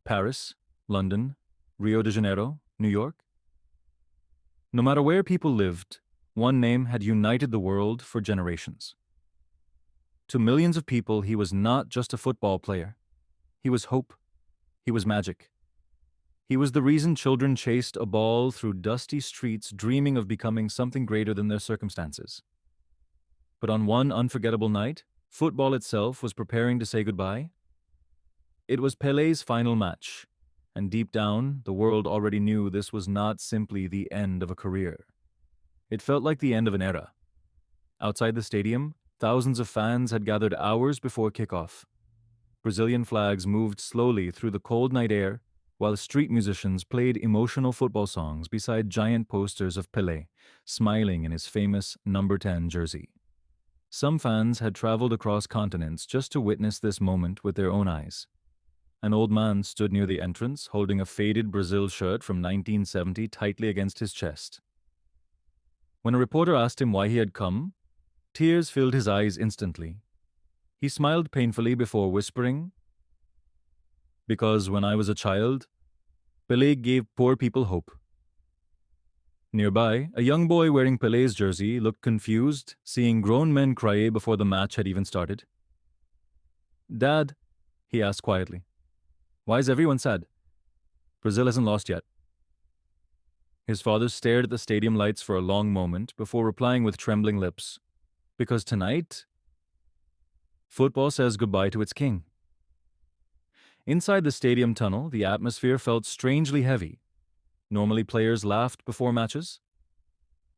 Paris, London, Rio de Janeiro, New York. No matter where people lived, one name had united the world for generations. To millions of people, he was not just a football player. He was hope. He was magic. He was the reason children chased a ball through dusty streets dreaming of becoming something greater than their circumstances. But on one unforgettable night, football itself was preparing to say goodbye. It was Pelé's final match, and deep down, the world already knew this was not simply the end of a career. It felt like the end of an era. Outside the stadium, thousands of fans had gathered hours before kickoff. Brazilian flags moved slowly through the cold night air, while street musicians played emotional football songs beside giant posters of Pelé, smiling in his famous number 10 jersey. Some fans had traveled across continents just to witness this moment with their own eyes. An old man stood near the entrance, holding a faded Brazil shirt from 1970 tightly against his chest. When a reporter asked him why he had come, tears filled his eyes instantly. He smiled painfully before whispering, "Because when I was a child, Pelé gave poor people hope." Nearby, a young boy wearing Pelé's jersey looked confused, seeing grown men cry before the match had even started. "Dad," he asked quietly, "why is everyone sad? Brazil hasn't lost yet." His father stared at the stadium lights for a long moment before replying with trembling lips, "Because tonight, football says goodbye to its king." Inside the stadium tunnel, the atmosphere felt strangely heavy. Normally, players laughed before matches.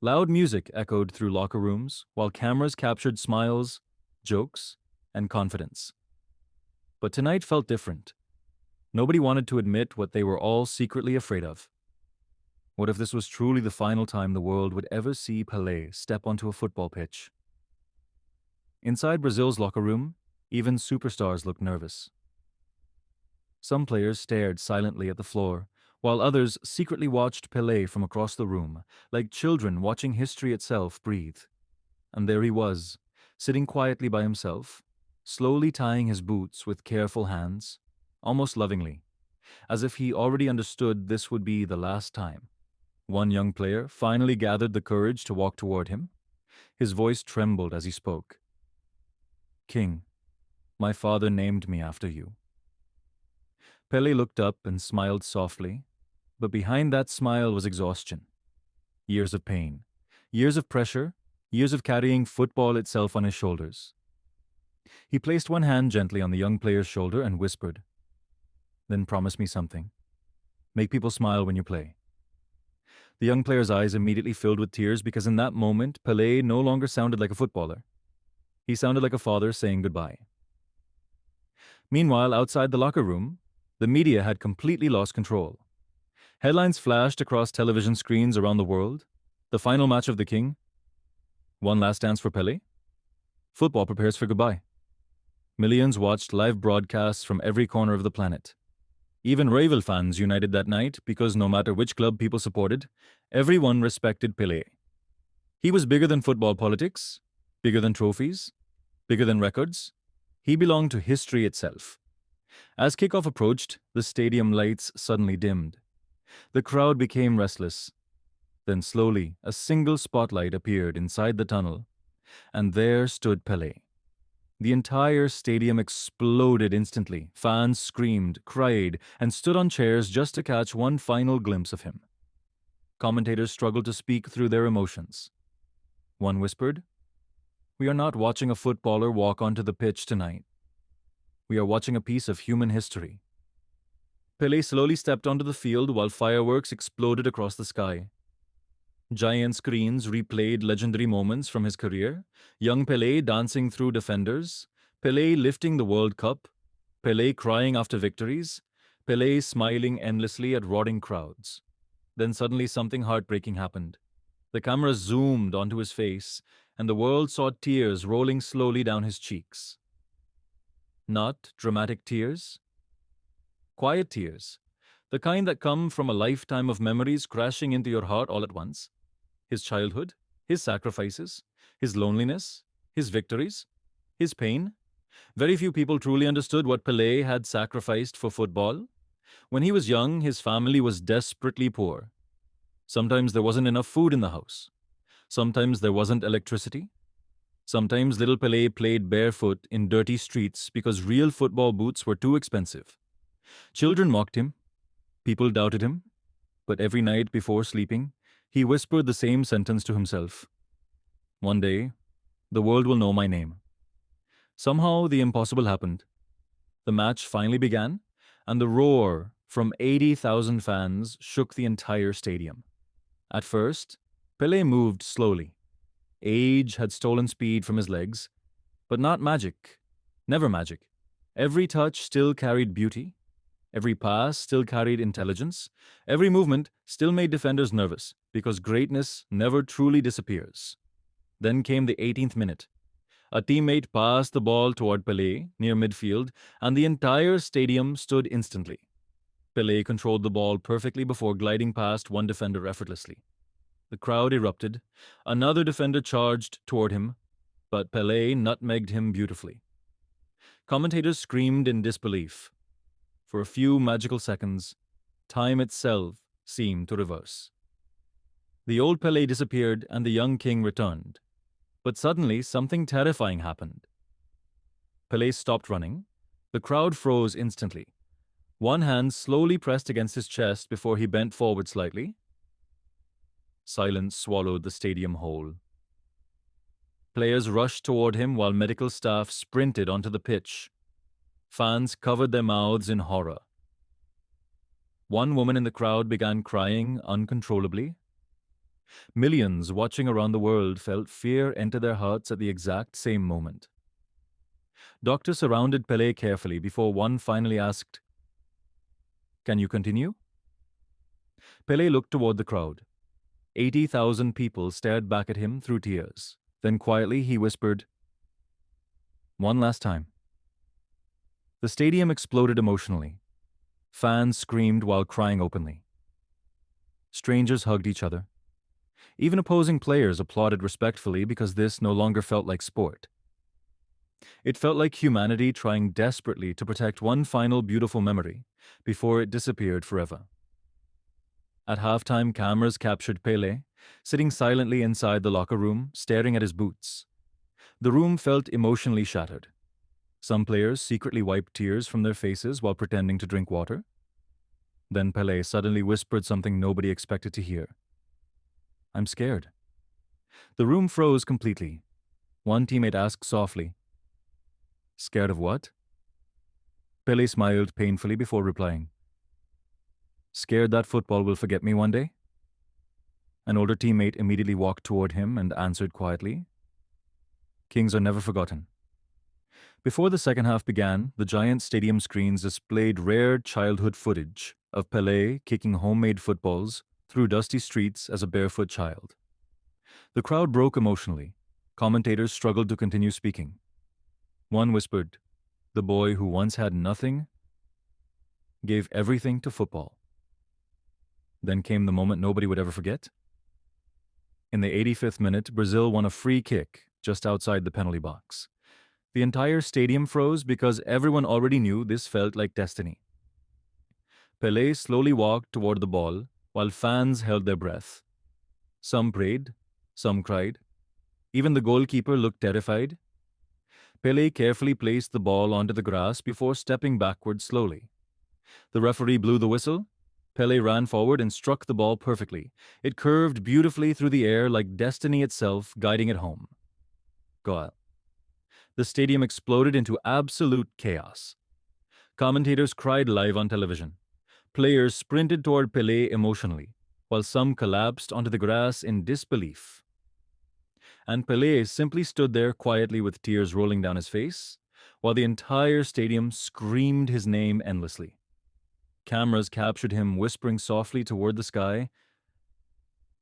Loud music echoed through locker rooms, while cameras captured smiles, jokes, and confidence. But tonight felt different. Nobody wanted to admit what they were all secretly afraid of. What if this was truly the final time the world would ever see Pelé step onto a football pitch? Inside Brazil's locker room, even superstars looked nervous. Some players stared silently at the floor, while others secretly watched Pelé from across the room, like children watching history itself breathe. And there he was, sitting quietly by himself, slowly tying his boots with careful hands, almost lovingly, as if he already understood this would be the last time. One young player finally gathered the courage to walk toward him. His voice trembled as he spoke. "King, my father named me after you." Pelé looked up and smiled softly, but behind that smile was exhaustion. Years of pain, years of pressure, years of carrying football itself on his shoulders. He placed one hand gently on the young player's shoulder and whispered, "Then promise me something. Make people smile when you play." The young player's eyes immediately filled with tears because in that moment, Pelé no longer sounded like a footballer. He sounded like a father saying goodbye. Meanwhile, outside the locker room, the media had completely lost control. Headlines flashed across television screens around the world. The final match of the king. One last dance for Pelé. Football prepares for goodbye. Millions watched live broadcasts from every corner of the planet. Even rival fans united that night because no matter which club people supported, everyone respected Pelé. He was bigger than football politics, bigger than trophies, bigger than records. He belonged to history itself. As kickoff approached, the stadium lights suddenly dimmed. The crowd became restless. Then slowly, a single spotlight appeared inside the tunnel, and there stood Pelé. The entire stadium exploded instantly. Fans screamed, cried, and stood on chairs just to catch one final glimpse of him. Commentators struggled to speak through their emotions. One whispered, "We are not watching a footballer walk onto the pitch tonight. We are watching a piece of human history." Pelé slowly stepped onto the field while fireworks exploded across the sky. Giant screens replayed legendary moments from his career, young Pelé dancing through defenders, Pelé lifting the World Cup, Pelé crying after victories, Pelé smiling endlessly at roaring crowds. Then suddenly something heartbreaking happened. The camera zoomed onto his face, and the world saw tears rolling slowly down his cheeks. Not dramatic tears. Quiet tears. The kind that come from a lifetime of memories crashing into your heart all at once. His childhood, his sacrifices, his loneliness, his victories, his pain. Very few people truly understood what Pelé had sacrificed for football. When he was young, his family was desperately poor. Sometimes there wasn't enough food in the house. Sometimes there wasn't electricity. Sometimes little Pelé played barefoot in dirty streets because real football boots were too expensive. Children mocked him. People doubted him. But every night before sleeping, he whispered the same sentence to himself. One day, the world will know my name. Somehow, the impossible happened. The match finally began, and the roar from 80,000 fans shook the entire stadium. At first, Pelé moved slowly. Age had stolen speed from his legs, but not magic. Never magic. Every touch still carried beauty. Every pass still carried intelligence. Every movement still made defenders nervous, because greatness never truly disappears. Then came the 18th minute. A teammate passed the ball toward Pelé near midfield, and the entire stadium stood instantly. Pelé controlled the ball perfectly before gliding past one defender effortlessly. The crowd erupted. Another defender charged toward him, but Pelé nutmegged him beautifully. Commentators screamed in disbelief. For a few magical seconds, time itself seemed to reverse. The old Pelé disappeared and the young king returned. But suddenly, something terrifying happened. Pelé stopped running. The crowd froze instantly. One hand slowly pressed against his chest before he bent forward slightly. Silence swallowed the stadium whole. Players rushed toward him while medical staff sprinted onto the pitch. Fans covered their mouths in horror. One woman in the crowd began crying uncontrollably. Millions watching around the world felt fear enter their hearts at the exact same moment. Doctors surrounded Pelé carefully before one finally asked, "Can you continue?" Pelé looked toward the crowd. 80,000 people stared back at him through tears. Then quietly he whispered, "One last time." The stadium exploded emotionally. Fans screamed while crying openly. Strangers hugged each other. Even opposing players applauded respectfully because this no longer felt like sport. It felt like humanity trying desperately to protect one final beautiful memory before it disappeared forever. At halftime, cameras captured Pelé, sitting silently inside the locker room, staring at his boots. The room felt emotionally shattered. Some players secretly wiped tears from their faces while pretending to drink water. Then Pelé suddenly whispered something nobody expected to hear. "I'm scared." The room froze completely. One teammate asked softly, "Scared of what?" Pelé smiled painfully before replying, "Scared that football will forget me one day?" An older teammate immediately walked toward him and answered quietly, "Kings are never forgotten." Before the second half began, the giant stadium screens displayed rare childhood footage of Pelé kicking homemade footballs through dusty streets as a barefoot child. The crowd broke emotionally. Commentators struggled to continue speaking. One whispered, "The boy who once had nothing gave everything to football." Then came the moment nobody would ever forget. In the 85th minute, Brazil won a free kick just outside the penalty box. The entire stadium froze because everyone already knew this felt like destiny. Pelé slowly walked toward the ball while fans held their breath. Some prayed, some cried. Even the goalkeeper looked terrified. Pelé carefully placed the ball onto the grass before stepping backward slowly. The referee blew the whistle. Pelé ran forward and struck the ball perfectly. It curved beautifully through the air like destiny itself guiding it home. Goal. The stadium exploded into absolute chaos. Commentators cried live on television. Players sprinted toward Pelé emotionally, while some collapsed onto the grass in disbelief. And Pelé simply stood there quietly with tears rolling down his face, while the entire stadium screamed his name endlessly. Cameras captured him whispering softly toward the sky,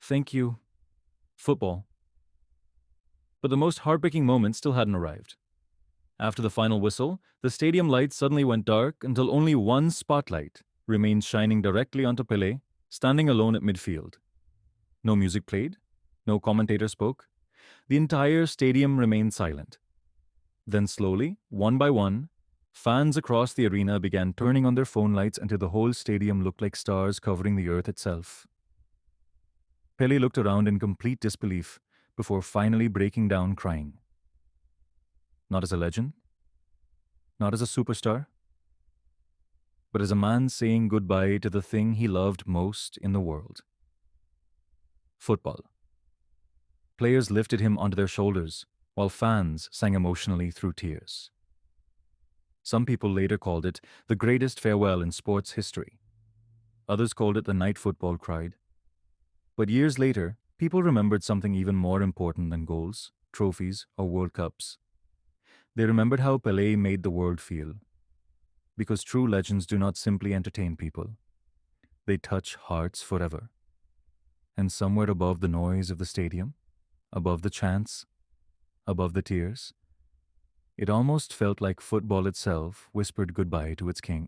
"Thank you, football." But the most heartbreaking moment still hadn't arrived. After the final whistle, the stadium lights suddenly went dark until only one spotlight remained shining directly onto Pelé, standing alone at midfield. No music played, no commentator spoke. The entire stadium remained silent. Then slowly, one by one, Fans across the arena began turning on their phone lights until the whole stadium looked like stars covering the earth itself. Pele looked around in complete disbelief before finally breaking down crying. Not as a legend, not as a superstar, but as a man saying goodbye to the thing he loved most in the world: football. Players lifted him onto their shoulders, while fans sang emotionally through tears. Some people later called it the greatest farewell in sports history. Others called it the night football cried. But years later, people remembered something even more important than goals, trophies, or World Cups. They remembered how Pelé made the world feel. Because true legends do not simply entertain people, they touch hearts forever. And somewhere above the noise of the stadium, above the chants, above the tears, it almost felt like football itself whispered goodbye to its king.